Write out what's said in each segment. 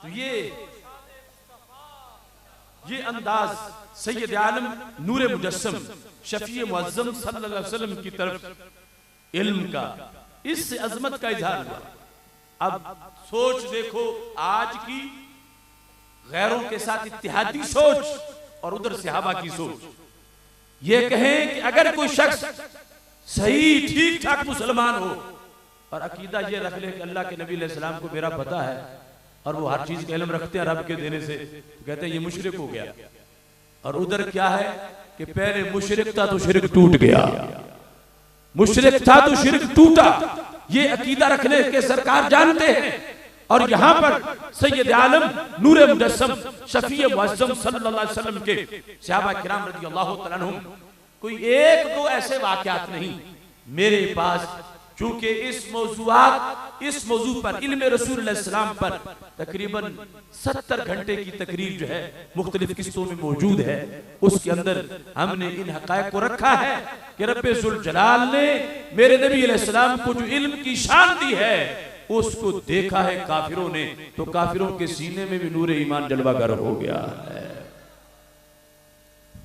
तो ये अंदाज सैयद आलम नूरे मुजस्सम शफी मुअज्जम सल्लल्लाहु अलैहि वसल्लम की तरफ इल्म का, इससे अजमत का इजहार हुआ। अब सोच देखो आज की गैरों के साथ इत्तेहादी सोच और उधर सहाबा की सोच। ये कहें कि अगर कोई शख्स सही ठीक ठाक मुसलमान हो और अकीदा ये रख ले कि अल्लाह के नबी अलैहि सलाम को मेरा पता है और वो हर चीज का इल्म रखते हैं रब के देने से, तो कहते हैं ये मुशरिक हो गया। और उधर क्या है कि पहले मुशरिक था तो शिरक टूट गया, मुशरिक था तो शिरक टूटा। ये अकीदा रखने के सरकार जानते हैं। और यहाँ पर सैयद आलम नूरे मुजस्सम शफी मुअज्जम सल्लल्लाहु अलैहि वसल्लम के सहाबा किराम रज़ियल्लाहु तआला अन्हुम कोई एक दो ऐसे वाक़यात नहीं मेरे पास, चूंकि इस मौजू पर इल्म रसूल अलैहि सलाम पर तकरीबन 70 घंटे की तकरीर जो है मुख्तलिफ किस्तों में मौजूद है। उसके अंदर हमने इन हक़ाइक़ को रखा है कि रब्बे ज़ुल जलाल ने मेरे नबी अलैहि सलाम को जो इल्म की शान दी है उसको देखा है काफिरों ने, तो काफिरों के सीने में भी नूरे ईमान जलवागर हो गया है।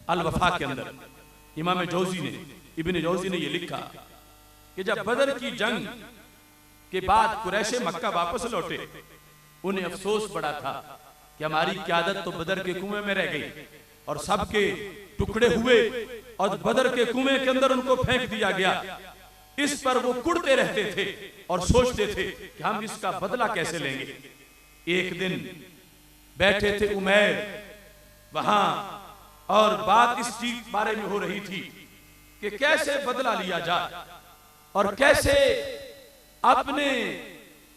अल वफा के अंदर इमाम इब्न जौज़ी ने ये लिखा कि जब बदर की जंग के बाद कुरैशे मक्का वापस लौटे, उन्हें अफसोस बड़ा था कि हमारी क़यादत तो बदर के कुएं में रह गई और सबके टुकड़े हुए और बदर के कुएं के अंदर उनको फेंक दिया गया। इस पर वो कुड़ते रहते थे और सोचते थे कि हम इसका बदला कैसे लेंगे। एक दिन बैठे थे उमैर वहां और बात इस चीज बारे में हो रही थी कि कैसे बदला लिया जाए और कैसे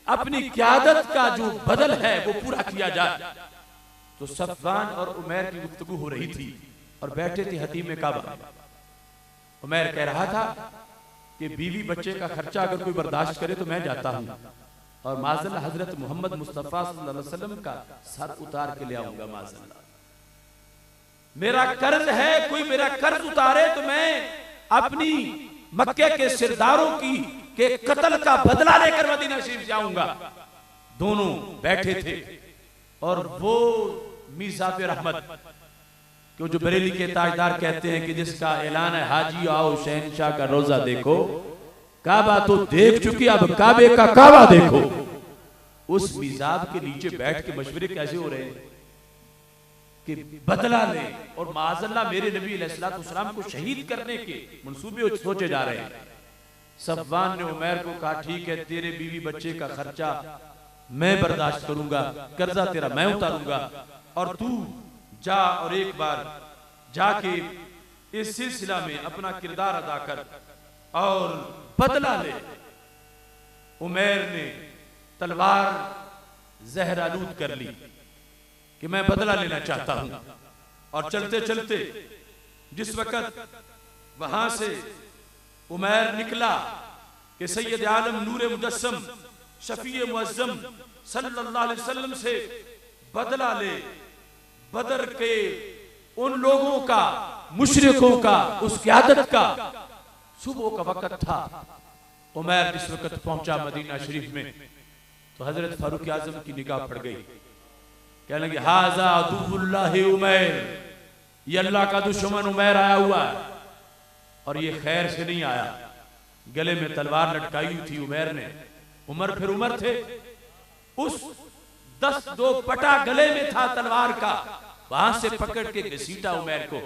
अपनी क़यादत का जो बदल है वो पूरा किया जाए। तो सफ़वान और उमैर की गुफ्तगू हो रही थी और बैठे थे हतीम काबा। उमैर कह रहा था कि बीवी बच्चे का खर्चा अगर कोई बर्दाश्त करे तो मैं जाता हूं और माज़ल्ला हजरत मोहम्मद मुस्तफ़ा सल्लल्लाहु अलैहि वसल्लम का सर उतार के ले आऊंगा। माज़ल्ला मेरा कर्ज है, कोई मेरा कर्ज उतारे तो मैं अपनी मक्के के सिरदारों के कत्ल का बदला लेकर मदीना शरीफ जाऊंगा। दोनों बैठे थे और वो मीज़ाब रहमत कि जो बरेली के ताजदार कहते हैं कि जिसका ऐलान है हाजी आओ शहनशाह का रोजा देखो, काबा तो देख चुकी अब काबे का काबा देखो। उस मीज़ाब के नीचे बैठ के मशवरे कैसे हो रहे हैं कि बदला ले और माज़ल्ला मेरे नबी अलैहिस्सलाम को शहीद करने के मंसूबे सोचे जा रहे हैं। सफ़वान ने उमैर को कहा ठीक है तेरे बीवी बच्चे का खर्चा मैं बर्दाश्त करूंगा, कर्जा तेरा मैं उतारूंगा और तू जा और एक बार जाके इस सिलसिला में अपना किरदार अदा कर और बदला ले। उमैर ने तलवार जहरालूद कर ली कि मैं बदला लेना चाहता हूं। और चलते चलते जिस वक्त वहां से उमैर निकला कि सैयद आलम नूरे मुजस्सम शफी मुअज्जम सल्लल्लाहु अलैहि वसल्लम से बदला ले, बदर के उन लोगों का, मुशरिकों का, उस क़यादत का। सुबह का वक्त था। उमैर जिस वक्त पहुंचा मदीना शरीफ में तो हजरत फारूक आजम की निगाह पड़ गई। कहने लगे हाज़ा अदुव्वुल्लाहि उमैर, ये अल्लाह का दुश्मन उमैर आया हुआ है और ये खैर से नहीं आया। गले में तलवार लटकाई हुई थी उमैर ने। उमर फिर उमर थे, उस 10 पटा गले में था तलवार का, वहां से पकड़ के घसीटा उमैर को।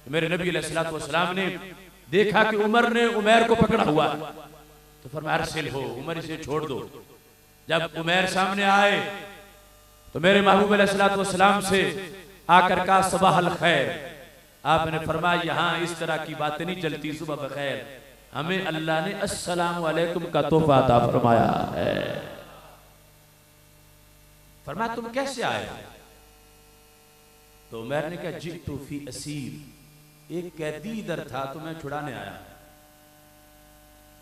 मेरे नबी अलैहिस्सलातु वस्सलाम ने देखा कि उमर ने उमैर को पकड़ा हुआ तो फरमाया अरसिल हो, उमर इसे छोड़ दो। जब उमैर सामने आए तो मेरे महबूब अलैहिस्सलातु वस्सलाम से आकर कहा सबह खैर। आपने फरमाया यहाँ इस तरह की बातें नहीं चलती, सुबह बखैर। हमें अल्लाह ने अस्सलामु अलैकुम का तोहफा अता फरमाया है। फरमाया तुम कैसे आए? तो उमैर ने कहा जितु फी असीर, एक कैदी इधर था तो मैं छुड़ाने आया।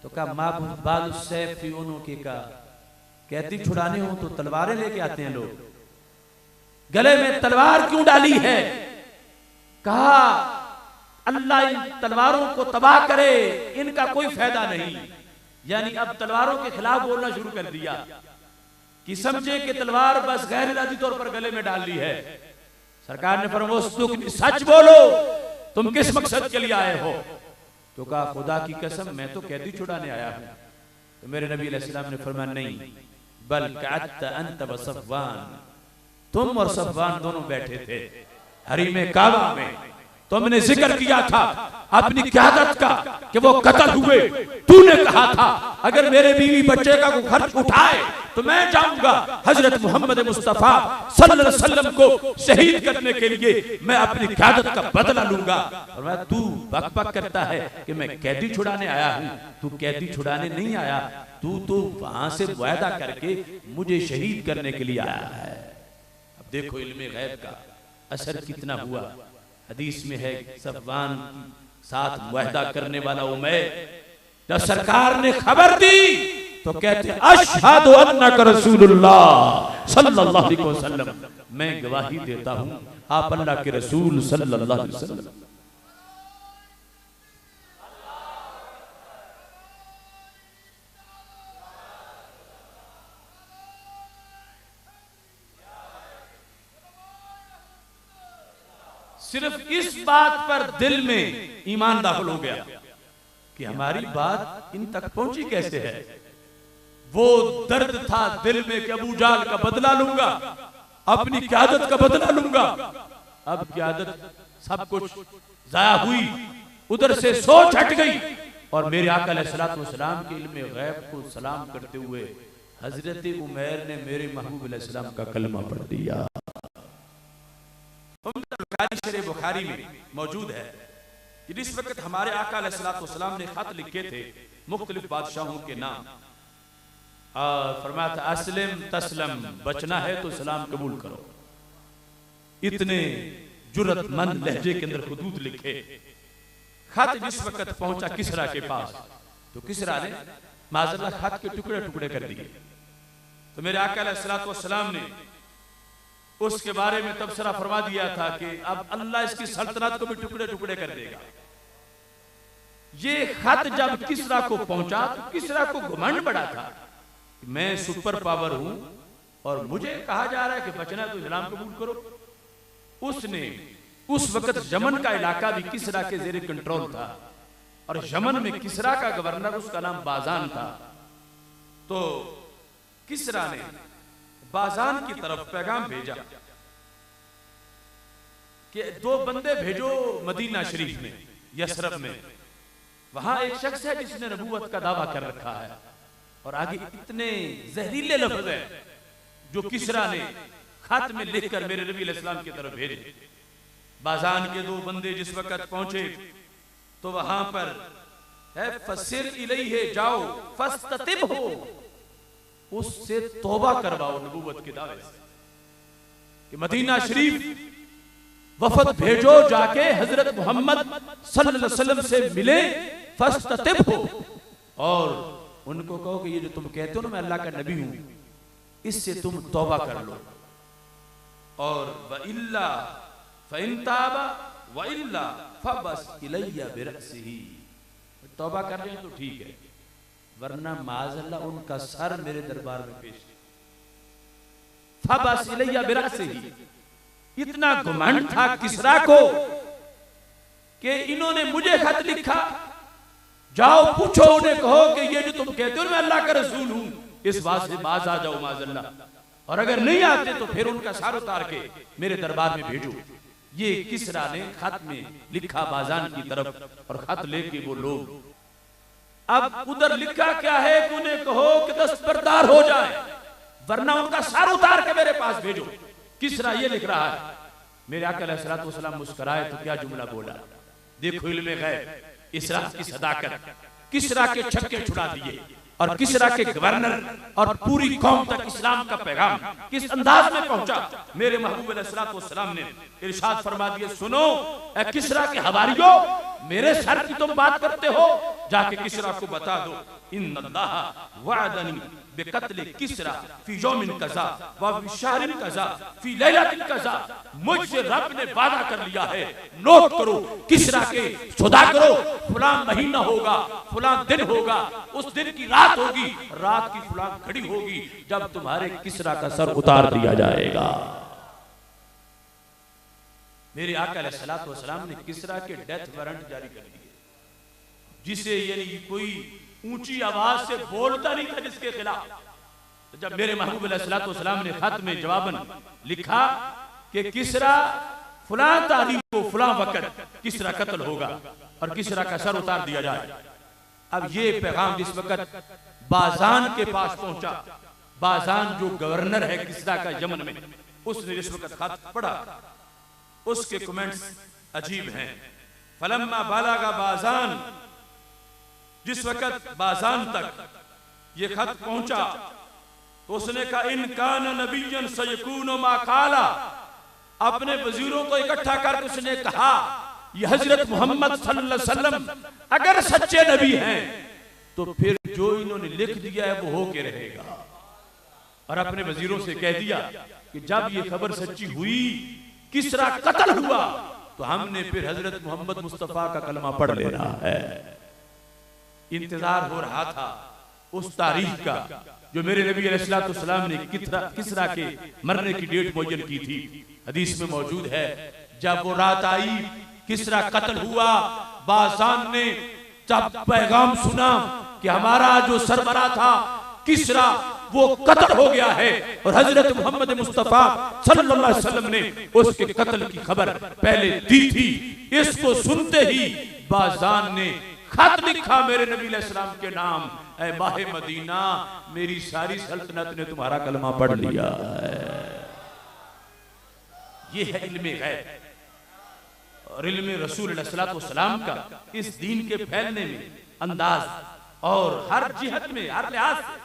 तो कहा मा बाल सैफ फी उनुकी का, कैदी छुड़ाने हो तो तलवारें लेके आते हैं लोग, गले में तलवार क्यों डाली है? कहा अल्लाह इन तलवारों को तबाह करे, इनका कोई फायदा नहीं। यानी अब तलवारों के खिलाफ बोलना शुरू कर दिया। कि समझे कि तलवार बस गैर इरादी तौर पर गले में डाल ली है। सरकार ने फरमाया सच बोलो, तुम किस मकसद के लिए आए हो? तो कहा खुदा की कसम मैं तो कैदी छुड़ाने आया हूं। तो मेरे नबी अलैहिस्सलाम ने फरमाया नहीं, बल कअत अंत व सफ़वान, तुम और सफ़वान दोनों बैठे थे हरीम काबा में, तुमने जिक्र किया था अपनी क़यादत का कि वो कत्ल हुए। तूने कहा था अगर मेरे बीवी बच्चे का कोई खर्च उठाए तो मैं जाऊंगा हजरत मोहम्मद मुस्तफा सल्लल्लाहु अलैहि वसल्लम को शहीद करने के लिए, मैं अपनी क़यादत का बदला लूंगा। और मैं तू बकबक करता है कि मैं कैदी छुड़ाने आया हूं। तू कैदी छुड़ाने नहीं आया, तू तो वहां से वायदा करके मुझे शहीद करने के लिए आया है। अब देखो इल्मे गैब का असर कितना हुआ। हदीस में है सफ़वान साथ मुआहदा करने वाला उमैर, जब सरकार ने खबर दी तो कहते अशहदु अन्नका रसूलुल्लाह सल्लल्लाहु अलैहि वसल्लम, मैं गवाही देता हूं आप अल्लाह के रसूल सल्लल्लाहु अलैहि वसल्लम। सिर्फ इस बात पर दिल में ईमान दाखिल हो गया कि हमारी बात इन तक पहुंची कैसे है। वो दर्द था दिल में कि अबू जाल का बदला लूंगा, अपनी क़यादत का बदला लूंगा। अब क़यादत सब कुछ जाया हुई, उधर से सोच हट गई और मेरे आका अलैहिस्सलातु वस्सलाम के इल्मे गैब को सलाम करते हुए हजरत उमैर ने मेरे महबूब अलैहिस्सलाम का कलमा पढ़ दिया। बुखारी में मौजूद है कि जिस वक्त हमारे आका अलैहिस्सलातु वस्सलाम ने खत लिखे थे मुख्तलिफ बादशाहों के नाम, फरमाया था अस्लिम तस्लम, बचना है तो सलाम कबूल करो। इतने जुर्रतमंद लहजे के अंदर खुदूद लिखे। खत जिस वक्त पहुंचा किसरा के पास तो किसरा ने माज़अल्लाह खत के टुकड़े टुकड़े कर दिए। तो मेरे आका अलैहिस्सलातु वस्सलाम ने उसके बारे में तबसरा फरमा दिया था कि अब अल्लाह इसकी सल्तनत को भी टुकड़े टुकड़े कर देगा। ये खत जब किसरा को पहुंचा तो किसरा को घमंड बड़ा था कि मैं सुपर पावर हूं और मुझे कहा जा रहा है कि बचना तो इस्लाम कबूल करो। उसने उस वक्त यमन का इलाका भी किसरा के जेरे कंट्रोल था और यमन में किसरा का गवर्नर उसका नाम बाजान था। तो किसरा ने बाजान की तरफ पैगाम भेजा कि 2 बंदे भेजो मदीना शरीफ में, यसरब में, वहां एक शख्स है जिसने नबूवत का दावा कर रखा है। और आगे इतने जहरीले लफ्ज हैं जो किसरा ने खत में लिखकर मेरे नबी अलैहिस्सलाम की तरफ भेजे। बाजान के 2 बंदे जिस वक्त पहुंचे तो वहां पर है फसिर इलैहि, जाओ फस्ततिब हो, उससे तौबा करवाओ नबूवत के दावे से कि मदीना शरीफ वफद भेजो, जाके हजरत मोहम्मद सल्लल्लाहु अलैहि वसल्लम से मिले, फस्ततिब हो और उनको कहो कि ये जो तुम कहते हो ना मैं अल्लाह का नबी हूं, इससे तुम तौबा कर लो। और वइल्ला फइन ताबा वइल्ला फबस इलैया बिरअसिही, तौबा कर लें तो ठीक है, वरना माज़अल्लाह उनका सर मेरे दरबार में पेश। फबस इलैया बिरअसिही, इतना घमंड था किसरा को कि इन्होंने मुझे खत लिखा, जाओ पूछो उन्हें, कहो कि ये जो तुम कहते हो मैं अल्लाह का रसूल हूं, इस बात से बाज आ जाओ माज़अल्लाह, और अगर नहीं आते तो फिर उनका सार उतार के मेरे दरबार में भेजो। ये किसरा ने खत में लिखा बाजान की तरफ और खत लेके वो लोग, अब उधर लिखा क्या है कि उन्हें कहो कि दस्तबरदार हो जाए वरना उनका सार उतार के मेरे पास भेजो। किसरा ये लिख रहा है। मेरे आका अलैहिस्सलातु वस्सलाम मुस्कुराए तो क्या जुमला बोला, देखो इल्मे गैब, इसरा की सदाकत, किसरा के छक्के छुड़ा दिए और किसरा के गवर्नर और पूरी कौम तक इस्लाम का पैगाम किस अंदाज में पहुंचा। मेरे महबूब अलैहिस्सलातु वस्सलाम ने इरशाद फरमा दिए, सुनो ए किसरा के हवारियों, मेरे सर की तुम बात करते हो, जाके किसरा को बता दो, इन्नल्लाह वअदनी बिकत्ल किसरा फी यौमिन कज़ा व बिशहरिन कज़ा फी लैलतिन कज़ा, मुझसे रब ने वादा कर लिया है, नोट करो, किसरा के सौदागरो फलां महीना होगा, फलां दिन होगा, उस दिन की रात होगी, रात की फलां घड़ी होगी जब तुम्हारे किसरा का सर उतार दिया जाएगा। मेरे आका अलैहिस्सलातु वस्सलाम ने किसरा के डेथ वारंट जारी कर दिए, जिसे यानी कोई ऊंची आवाज से बोलता नहीं था जिसके खिलाफ। तो जब मेरे महबूब अलैहिस्सलातु वस्सलाम ने खत में जवाबन लिखा कि किसरा फलां तारीख को फलां वक्त किसरा कत्ल होगा और किसरा का सर उतार दिया जाए। अब ये पैगाम जिस वक्त बाजान के पास पहुंचा, बाजान जो गवर्नर है किसरा का यमन में, उसने इस वक्त खत पढ़ा, उसके कमेंट्स अजीब हैं। फलम्मा बालागा बाजान, जिस वक्त बाजान तक ये खत पहुंचा तो उसने कहा इन कान नबियन सयकून मा काला, अपने वजीरों को इकट्ठा करके उसने कहा ये हजरत मोहम्मद सल्लल्लाहु अलैहि वसल्लम अगर सच्चे नबी हैं तो फिर जो इन्होंने लिख दिया है वो होके रहेगा। और अपने वजीरों से कह दिया कि जब ये खबर सच्ची हुई, किसरा कत्ल हुआ, तो हमने फिर हजरत मोहम्मद मुस्तफा का कलमा पढ़ लेना है। इंतजार हो रहा था उस तारीख का जो मेरे नबी अलैहिस्सलातु वस्सलाम ने किसरा के मरने की डेट मुअय्यन की थी। हदीस में मौजूद है, जब वो रात आई, किसरा कत्ल हुआ, बाजान ने जब पैगाम सुना कि हमारा जो सरबरा था किसरा वो कत्ल हो गया है और हजरत मोहम्मद मुस्तफा सल्लल्लाहु अलैहि वसल्लम ने उसके कत्ल की खबर पहले दी थी, इसको सुनते ही बाजान ने खत लिखा मेरे नबी अलैहिस्सलाम के नाम, ऐ माहे मदीना मेरी सारी सल्तनत ने तुम्हारा कलमा पढ़ लिया है। ये है इल्मे गैब और इल्मे रसूल अलैहिस्सलातु वस्सलाम का इस दीन के फैलने में अंदाज और हर जिहत में, हर लिहाज से,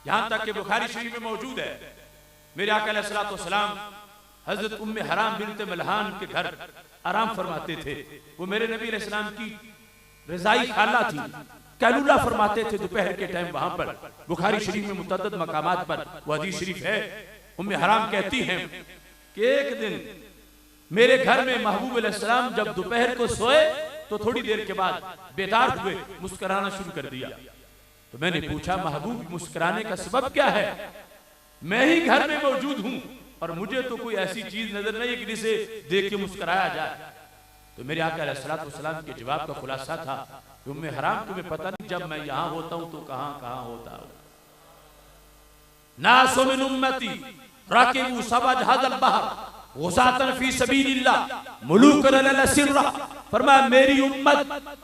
यहां तक कि बुखारी शरीफ में मौजूद है मेरे आका अलैहिस्सलातु वस्सलाम हजरत उम्मे हराम बिनते मलहान के घर आराम फरमाते थे। वो मेरे नबी अलैहिस्सलाम की रजाई खाला थी, कैलूला फरमाते थे दोपहर के टाइम वहां पर। बुखारी शरीफ में मुतअद्दिद मकामात पर वो हदीस शरीफ है। उम्मे हराम कहती हैं कि एक दिन मेरे घर में महबूब अलैहिस्सलाम जब दोपहर को सोए तो थोड़ी देर के बाद बेदार हुए, मुस्कुराना शुरू कर दिया। तो मैंने पूछा महबूब मुस्कुराने का सबब क्या है, मैं ही घर में मौजूद हूं और मुझे तो कोई ऐसी चीज नजर नहीं कि जिसे देख के मुस्कुराया जाए। तो मेरे आका अलैहिस्सलातु वस्सलाम के जवाब का खुलासा था, उम्मे हराम तुम्हें पता नहीं जब मैं यहां होता हूं तो कहां कहां होता हूं। नासु मिन उम्मती राकिबू सबज हज़ल बहर गुसातन फी सबीलिल्लाह मुलूकन अला सिर्रा, फरमाया मेरी उम्मत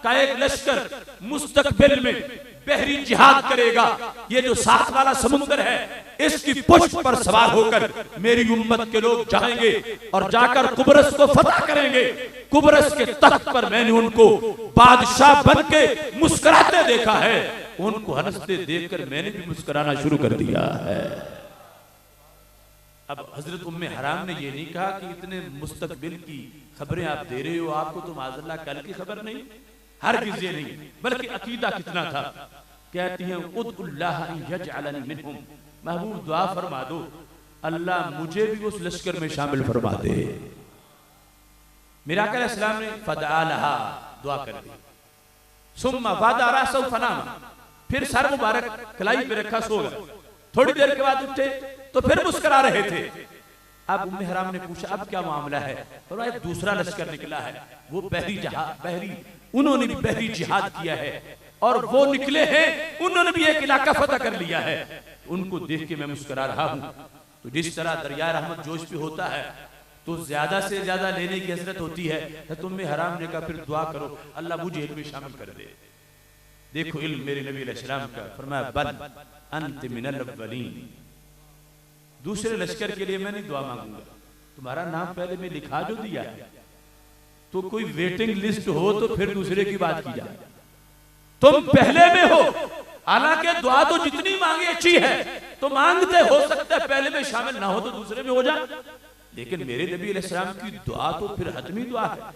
का एक लश्कर मुस्तकबिल में बहरी जिहाद करेगा। ये जो साथ वाला समुद्र है इसकी पुष्प पर सवार होकर मेरी उम्मत के लोग जाएंगे और जाकर कुब्रस को फतह करेंगे। कुब्रस के तख्त पर मैंने उनको बादशाह बन के मुस्कुराते देखा है, उनको हंसते देखकर मैंने भी मुस्कुराना शुरू कर दिया है। अब हजरत उम्मे हराम ने ये नहीं कहा कि इतने मुस्तकबिल की खबरें आप दे रहे हो, आपको तो माज़अल्लाह कल की खबर नहीं, हर किसी नहीं, बल्कि अकीदा कितना था। कहती हैं उद्दुल्लाह अन यजअलनी मिनहुम, महबूब दुआ फरमा दो अल्लाह मुझे भी उस लश्कर में शामिल फरमा दे। मेरे आका अलैहिस्सलाम ने फदअलहा दुआ कर दी, सुम्मा वादा रअसहु फनामा, फिर सर मुबारक कलाई पे रखा सो गए। थोड़ी देर के बाद उठे तो फिर मुस्कुरा रहे थे। अब उम्मे हराम ने पूछा अब क्या मामला है, तो एक दूसरा लश्कर निकला है, वो उन्होंने भी बहरी जिहाद किया है और वो निकले हैं, उन्होंने भी एक इलाका फतह कर लिया है। उनको देख के मैं मुस्कुरा रहा हूं। तो जिस तरह दरिया रहमत जोश पे होता है तो ज्यादा से ज्यादा लेने की हसरत होती है, तो उम्मे हराम ने कहा फिर दुआ करो अल्लाह मुझे इल्म में शामिल कर दे। देखो इल्म मेरे नबी अलैहिस्सलाम का, फरमाया बल अंत मिनल अव्वलीन, दूसरे लश्कर के लिए मैं नहीं दुआ मांगूंगा, तुम्हारा नाम पहले में लिखा जो दिया है, तो कोई वेटिंग लिस्ट हो तो फिर दूसरे की बात की जाए, तुम पहले में हो। हालांकि दुआ तो जितनी मांगे अच्छी है, तो मांगते हो सकता है पहले में शामिल ना हो तो दूसरे में हो जाए, लेकिन मेरे नबी अलैहिस्सलाम की दुआ तो फिर हतमी दुआ है।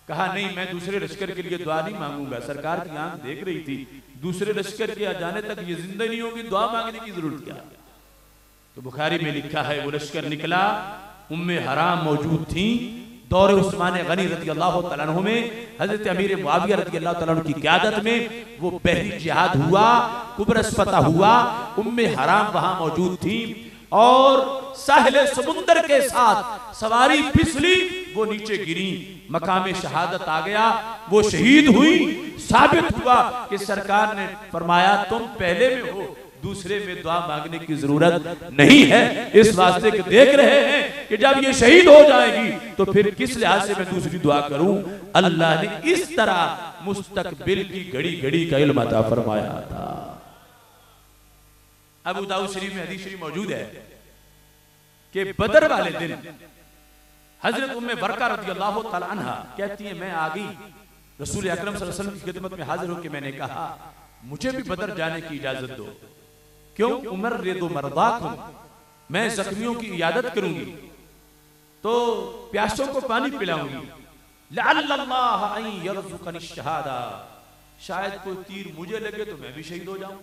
कहा नहीं, मैं दूसरे लश्कर के लिए दुआ नहीं मांगूंगा। सरकार की आंख देख रही थी, दूसरे लश्कर के आ जाने तक ये जिंदा नहीं होगी, दुआ मांगने की जरूरत क्या। तो बुखारी में लिखा है वो लश्कर निकला, उम्मे हराम मौजूद थी। दौरे उस्मान गनी रज़ी अल्लाह तआला अन्हु में हजरत अमीर मुआविया रज़ी अल्लाह तआला अन्हु की क़यादत में वो बहरी जिहाद हुआ, कुब्रस फतह हुआ। उम्मे हराम वहां मौजूद थी और साहिल समुंदर के साथ सवारी फिसली, वो नीचे गिरी, मकाम शहादत आ गया, वो शहीद हुई। साबित हुआ कि सरकार ने फरमाया तुम पहले में हो, दूसरे में दुआ मांगने की जरूरत नहीं है। इस वास्ते के देख रहे हैं कि जब ये शहीद हो जाएगी तो फिर किस लिहाज से मैं दूसरी दुआ करूं। अल्लाह ने इस तरह मुस्तकबिल की घड़ी घड़ी का इल्म अता फरमाया था। अबू दाऊद शरीफ में हदीस शरीफ मौजूद है कि बदर वाले दिन हजरत उम्मे बरका रज़ी अल्लाह तआला अन्हा कहती है मैं आ गई रसूल अकरम सल्लल्लाहु अलैहि वसल्लम की खिदमत में हाजिर होकर मैंने कहा मुझे भी बदर जाने की इजाजत दो। क्यों? उमर रेदो मर्दाकुम, मैं जख्मियों की इयादत करूंगी तो प्यासों को पानी पिलाऊंगी। लअल्लल्लाह अन यरज़ुकनी शहादा, शायद कोई तीर मुझे लगे तो मैं भी शहीद हो जाऊं।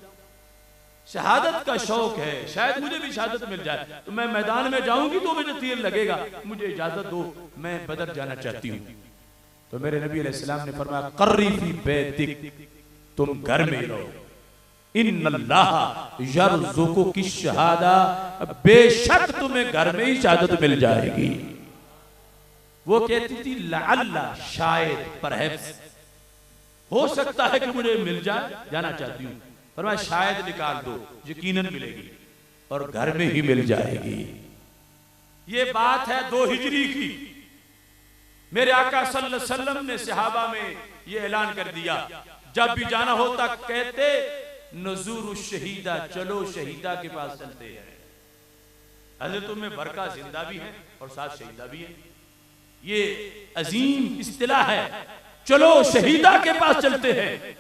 शहादत का शौक है, शायद मुझे भी शहादत मिल जाए तो मैं मैदान में जाऊंगी तो मुझे तीर लगेगा, मुझे इजाजत दो, मैं बदर जाना चाहती हूँ। तो मेरे नबी अलैहिस्सलाम ने फरमाया कर्री फी बैतिक, तुम घर में रहो, इन्नल्लाह यरज़ुकुकी शहादा, बेशक तुम्हें घर में ही शहादत मिल जाएगी। वो कहती थी लअल्ला, शायद, परहैप्स, हो सकता है कि मुझे मिल जाए, जाना चाहती हूँ। फरमाया शायद निकाल दो, यकीनन मिलेगी और घर में ही मिल जाएगी। ये बात है 2 हिजरी की। मेरे आका सल्लल्लाहु अलैहि वसल्लम ने सहाबा में ये ऐलान कर दिया, जब भी जाना होता कहते नज़ूरु शहीदा, चलो शहीदा के पास चलते हैं। हज़रत उम्मे बरका जिंदा भी हैं और साथ शहीदा भी हैं। ये अजीम इस्तिलाह है, चलो शहीदा के पास चलते हैं।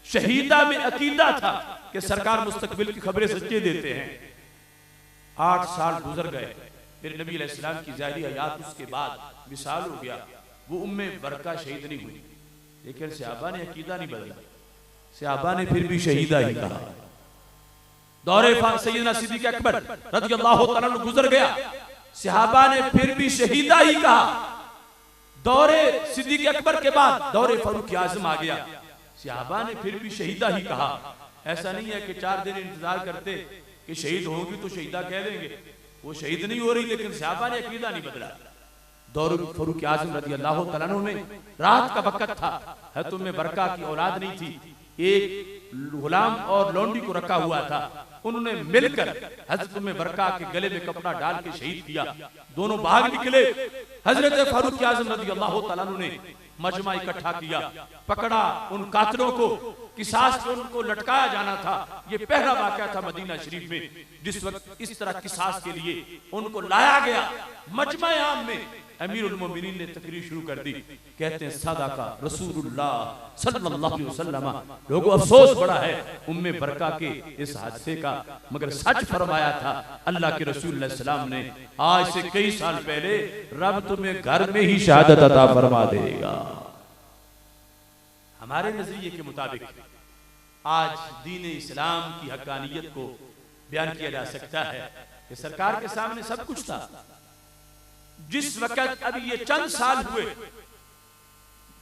शहीदा में अकीदा था कि सरकार मुस्तकबिल की खबरें सच्चे देते हैं। 8 साल गुजर गए, फिर नबी अलैहिस्सलाम की ज़ाहिरी हयात उसके बाद विसाल हो गया। वो उम्मे बरका शहीद नहीं हुई, लेकिन सहाबा ने अकीदा नहीं बदला, सहाबा ने फिर भी शहीदा ही कहा। दौरे सैयदना सिद्दीक़ अकबर रज़ियल्लाहु तआला अन्हु गुजर गया, सहाबा ने फिर भी शहीदा ही कहा। दौरे सिद्दीक़ अकबर के बाद दौरे फारूक आज़म आ गया, सहाबा ने फिर भी शहीदा ही कहा। ऐसा नहीं है कि 4 दिन इंतजार करते कि शहीद होगी तो शहीदा कह देंगे, वो शहीद नहीं हो रही, लेकिन सहाबा ने अकीदा नहीं बदला। दौरे फारूक आज़म रज़ियल्लाहु तआला अन्हु में रात का वक्त था, हज़रत उम्मे बरका की औलाद नहीं थी, एक गुलाम और लौंडी को रखा हुआ था। उन्होंने मिलकर हज़रत उम्मे बरका के गले में कपड़ा डाल के शहीद किया। दोनों भाग निकले। हज़रत फारूक आज़म रज़ियल्लाहु तआला अन्हु ने मजमा इकट्ठा किया, पकड़ा उन कातिलों को, किसास पे उनको लटकाया जाना था। ये पहला वाक़या था मदीना शरीफ में जिस वक्त इस तरह किसास के लिए उनको लाया गया। मजमा आम में अमीरुल मोमिनीन ने तकरीर शुरू कर दी, कहते हैं सदाका रसूलुल्लाह सल्लल्लाहु अलैहि वसल्लम। लोगों अफसोस बड़ा है उम्मे बरका के इस हादसे का, मगर सच फरमाया था अल्लाह के रसूल सल्लल्लाहु अलैहि वसल्लम ने, आज से कई साल पहले रब तुम्हें घर में ही शहादत अता फरमा देगा। हमारे नजरिए के मुताबिक आज दीन इस्लाम की हक्कानियत को बयान किया जा सकता है कि सरकार के सामने सब कुछ था। जिस वक्त अभी ये चंद साल हुए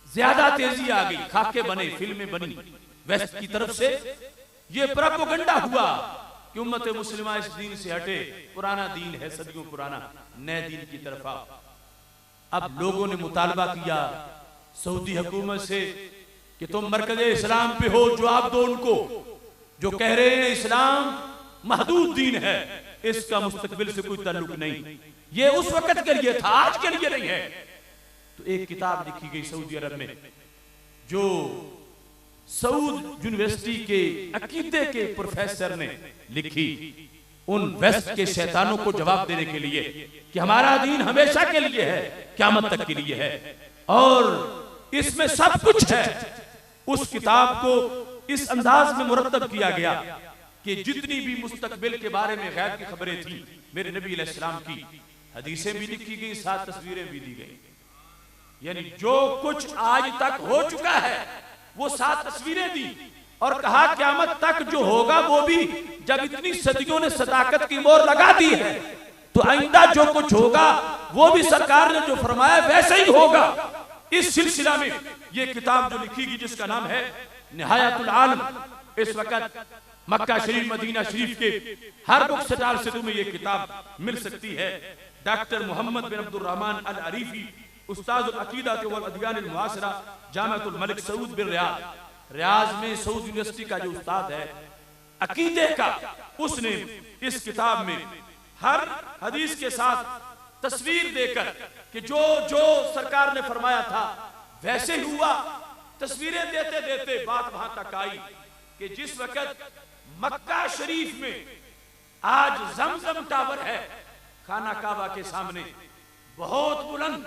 ज्यादा तेजी आ गई, खाके बने, फिल्में बनी वेस्ट की तरफ से, ये प्रोपेगेंडा हुआ कि उम्मत मुस्लिमा इस दीन से हटे, पुराना दीन है, सदियों पुराना, नए दीन की तरफ आओ। अब लोगों ने मुतालबा किया सऊदी हुकूमत से कि तुम मरकज इस्लाम पे हो, जवाब दो उनको जो कह रहे हैं इस्लाम महदूद दीन है, इसका मुस्तकबिल से कोई ताल्लुक नहीं। ये उस वक्त के लिए था, आज के लिए नहीं है। तो एक किताब लिखी गई सऊदी अरब में जो सऊद यूनिवर्सिटी के अकीदे के प्रोफेसर ने लिखी, उन वेस्ट के शैतानों को जवाब देने के लिए कि हमारा दीन हमेशा के लिए है, क़यामत तक के लिए है और इसमें सब कुछ है। उस किताब को इस अंदाज में मुरतब किया गया कि जितनी भी मुस्तकबिल के बारे में गैब की खबरें थी, मेरे नबी अलैहिस्सलाम की हदीसें भी लिखी गई, साथ तस्वीरें भी दी गई। यानी जो कुछ आज तक हो चुका है वो 7 तस्वीरें दी और कहा क़यामत तक जो होगा वो भी, जब इतनी सदियों ने सदाकत की मोहर लगा दी है तो आइंदा जो कुछ होगा वो भी सरकार ने जो फरमाया वैसे ही होगा। इस सिलसिला में ये किताब जो लिखी जिसका नाम है निहायतुल आलम, इस वक्त मक्का शरीफ मदीना शरीफ के हर बुक स्टॉल से तुम्हें ये किताब मिल सकती है। डॉक्टर मोहम्मद बिन अब्दुल रहमान अल अरीफी, उस्ताद अल अकीदा वल अदयान अल मुआसरा, जामिअतुल मलिक सऊद बिन रियाज में सऊद यूनिवर्सिटी का जो उस्ताद है अकीदे का, उसने इस किताब में हर हदीस के साथ तस्वीर देकर कि जो जो सरकार ने फरमाया था वैसे ही हुआ, तस्वीरें देते देते बात वहां तक आई कि जिस वक्त मक्का शरीफ में आज जमजम टावर है खाना काबा के सामने बहुत बुलंद,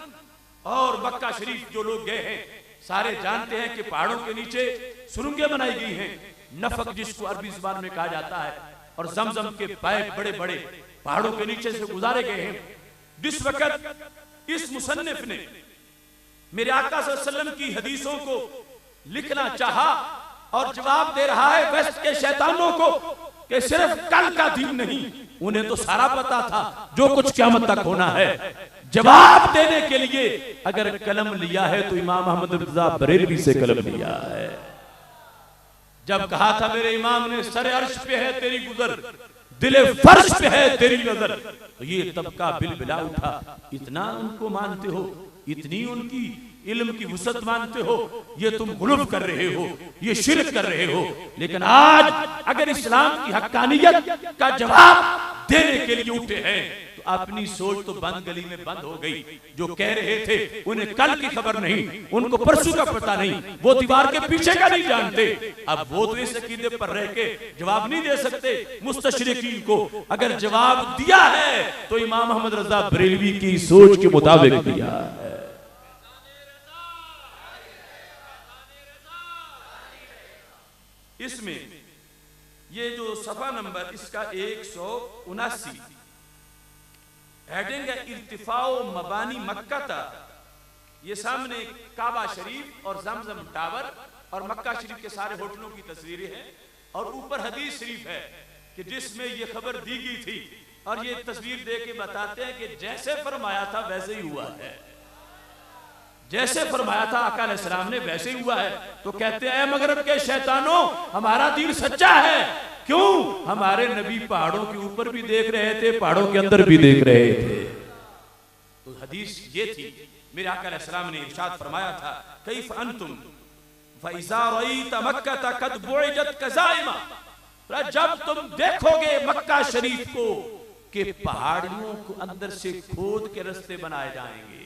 और मक्का शरीफ जो लोग गए हैं सारे जानते हैं कि पहाड़ों के नीचे सुरंगें बनाई गई हैं, नफक जिसको अरबी जुबान में कहा जाता है, और जमजम के पाइप बड़े बड़े पहाड़ों के नीचे से गुजारे गए हैं। जिस वक्त इस मुसन्निफ ने मेरे आका सल्लल्लाहु अलैहि वसल्लम की हदीसों को लिखना चाहा और जवाब दे रहा है वेस्ट के शैतानों को कि सिर्फ कल का दिन नहीं, उन्हें तो सारा पता था जो कुछ क़यामत तक होना है। जवाब देने के लिए अगर कलम लिया है तो इमाम अहमद रज़ा बरेलवी से कलम लिया है। जब कहा था मेरे इमाम ने सरे अर्श पे है तेरी गुजर, दिले फर्श पे है तेरी नजर, तो ये तबका बिलबिला उठा। इतना उनको मानते हो, इतनी उनकी इल्म की वसअत मानते हो, ये तुम गुलूफ कर रहे हो, ये शिरक कर रहे हो। लेकिन आज अगर इस्लाम की हक्कानियत का जवाब देने के लिए उठे हैं तो अपनी सोच तो बंद गली में बंद हो गई। जो कह रहे थे उन्हें कल की खबर नहीं, उनको परसों का पता नहीं, वो दीवार के पीछे का नहीं जानते। अब वो तो इस अकीदे पर रह के जवाब नहीं दे सकते मुस्तशरिकीन को। अगर जवाब दिया है तो इमाम अहमद रज़ा बरेलवी की सोच के मुताबिक दिया है। इसमें ये जो सफा नंबर इसका 179 हेडिंग है इर्तिफाओ मबानी मक्का था। ये सामने काबा शरीफ और जमजम टावर और मक्का शरीफ के सारे होटलों की तस्वीरें हैं, और ऊपर हदीस शरीफ है कि जिसमें ये खबर दी गई थी, और ये तस्वीर दे के बताते हैं कि जैसे फरमाया था वैसे ही हुआ है। जैसे फरमाया था आका अलैहिस्सलाम ने वैसे ही हुआ है। तो कहते हैं मगरब के शैतानों, हमारा दीन सच्चा है। क्यों? हमारे नबी पहाड़ों के ऊपर भी देख रहे थे, पहाड़ों के अंदर भी देख रहे थे। तो हदीस ये थी, मेरे आका अलैहिस्सलाम ने इरशाद फरमाया था कैफ अंतुम फइज़ा रअयत मक्का कद बुइजत कज़ाइमा, जब तुम देखोगे मक्का शरीफ को कि पहाड़ियों को अंदर से खोद के रास्ते बनाए जाएंगे।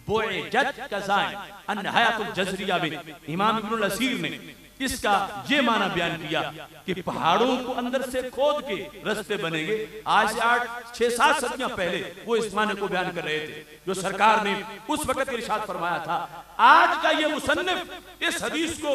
बुइजत कज़ाइम अन-निहायतुल जज़रिया में इमाम इब्नुल असीर ने इसका ये माना बयान किया कि पहाड़ों को अंदर से खोद के रास्ते बनेंगे। आज से 8-6-7 सदियां पहले वो इस माने को बयान कर रहे थे जो सरकार ने उस वक्त इरशाद फरमाया था। आज का ये मुसन्निफ इस हदीस को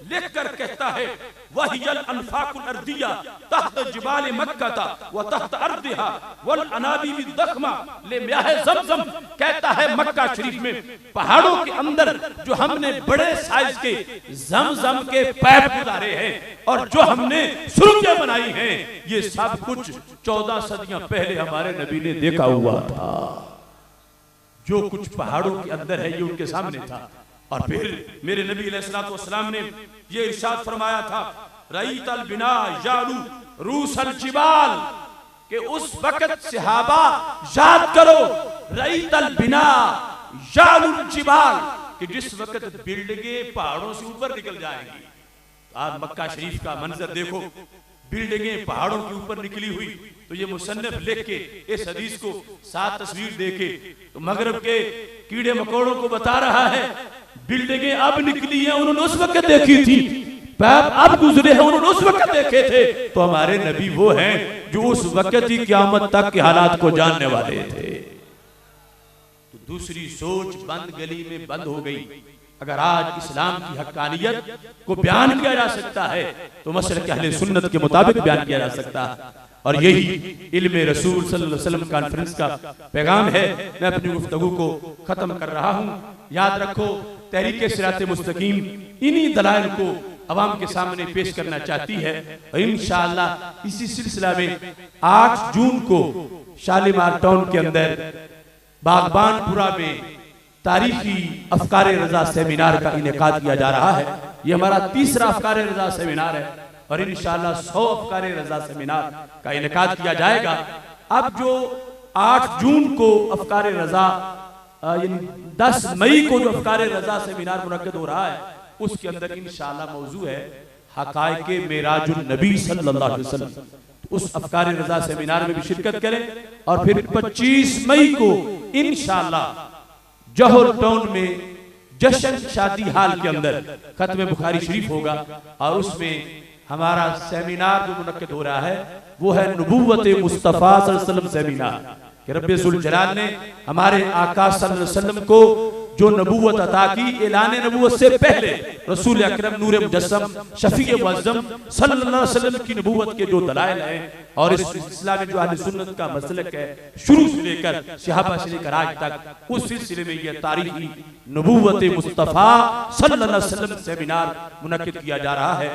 लिख कर कहता है वहियल अनफाकुल अर्दिया तहत जिबाल मक्का व तहत अर्दिहा वल अनाबीब दखमा ले मियाह ज़मज़म। कहता है मक्का शरीफ में पहाड़ों के अंदर जो हमने बड़े साइज के ज़मज़म के पैप गुजारे हैं और जो हमने सुरंगें बनाई हैं, ये सब कुछ 14 सदियां पहले हमारे नबी ने देखा हुआ था। जो कुछ पहाड़ों के अंदर है ये उनके सामने था। और फिर मेरे नबी अलैहिस्सलातु वस्सलाम ने ये इरशाद फरमाया था रईतल बिना यालू रूसल जिबाल, कि उस वक्त सहाबा याद करो रईतल बिना यालू जिबाल, कि जिस वक्त बिल्डिंगें पहाड़ों से ऊपर निकल जाएंगी। आप मक्का शरीफ का मंजर देखो, बिल्डिंगें पहाड़ों के ऊपर निकली हुई। तो ये मुसन्निफ लिख के इस हदीस को 7 तस्वीर देके तो मगरब के कीड़े मकोड़ों को बता रहा है बिल्डिंगें अब निकली हैं, उन्होंने उस वक्त देखी थी, पैप अब गुजरे हैं, उन्होंने उस वक्त देखे थे। तो हमारे नबी वो हैं जो उस वक्त ही क़यामत तक के हालात को जानने वाले थे। तो दूसरी सोच बंद गली में बंद हो गई। अगर आज इस्लाम की हक्कानियत को बयान किया जा सकता है तो मसलक अहले सुन्नत के मुताबिक बयान किया जा सकता है। और यही इल्मे रसूल सल्लल्लाहु अलैहि वसल्लम कॉन्फ्रेंस का पैगाम है। मैं अपनी गुफ्तगू को खत्म कर रहा हूँ। याद रखो, तहरीक सिरात मुस्तकीम इन्हीं दलाइल को अवाम के सामने पेश करना चाहती है। और इंशाअल्लाह इसी सिलसिला में 8 जून को शालीमार टाउन के अंदर बागबानपुरा में तारीखी अफकार रजा सेमिनार का इनेकाद किया जा रहा है। ये हमारा तीसरा अफकार रजा सेमिनार है और इंशाअल्लाह 100 अफकार रजा सेमिनार का इनेकाद किया जाएगा। अब जो 8 जून को अफकार रजा यानी 10 मई को जो अफकार रजा सेमिनार मुनक्किद हो रहा है, उसके अंदर इंशाअल्लाह मौजू है हकायके मेराजुन नबी सल्लल्लाहु अलैहि वसल्लम। उस अफकार रजा सेमिनार में भी शिरकत करें और फिर 25 मई को इंशाअल्लाह जौहर टाउन में जश्न शादी हाल के अंदर खत्म बुखारी शरीफ होगा और उसमें हमारा सेमिनार जो मुनक्किद हो रहा है वो है नबूवत मुस्तफा सल्लल्लाहु अलैहि वसल्लम सेमिनार कि रब्बे जुल जलाल ने हमारे आका सल्लल्लाहु अलैहि वसल्लम को जो नबूवत अता की, ऐलान नबूवत से पहले रसूल अकरम नूर मुजस्सम शफीए मुअज्जम सल्लल्लाहु अलैहि वसल्लम की नबूवत के जो दलाइल हैं और इस सिलसिला में जो अहले सुन्नत का मसलक है शुरू से लेकर सहाबा से लेकर आज तक, उस सिलसिले में यह तारीखी नबूवत मुस्तफा सल्लल्लाहु अलैहि वसल्लम सेमिनार मुनक्किद किया जा रहा है।